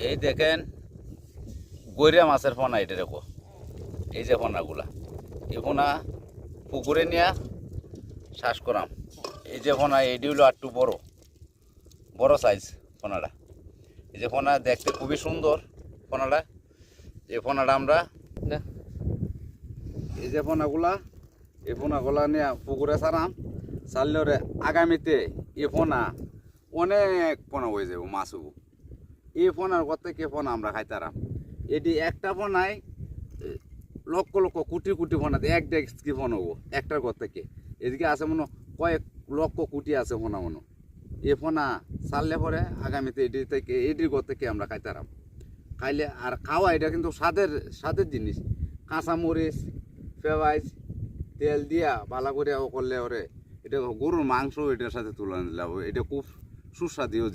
এই দেখেন গৈরা মাছের পোনা, এটা দেখো এই যে পোনাগুলা, এই পোনা পুকুরে নিয়ে শ্বাস করাম। এই যে পোনা এইটি হলো একটু বড় বড় সাইজ পোনাটা। এই যে পোনা দেখতে খুবই সুন্দর পোনাটা। এই পোনাটা আমরা এই যে পোনাগুলা, এই পোনাগুলা নিয়ে পুকুরে ছাড়াম। ছাড়লে আগামীতে এই পোনা অনেক পোনা হয়ে যাবো, মাছ হবো। এই পোনার করতে কে পোনা আমরা খাইতারাম। এটি একটা পোনায় লক্ষ লক্ষ কোটি কোটি পোনাতে এক ডেস্কি পোনা হবো একটার ঘর থেকে। এদিকে আছে মনে কয়েক লক্ষ কোটি আছে পোনা মনে। এ পোনা ছাড়লে পরে আগামীতে এটি থেকে এটির ঘর থেকে আমরা খাইতারাম। খাইলে আর খাওয়া এটা কিন্তু স্বাদের জিনিস। কাঁচামরিচ পেঁয়াজ তেল দিয়া ভালো করে করলে ওরে এটা গরুর মাংস এটার সাথে তুলনা দিলে এটা খুব সুস্বাদু।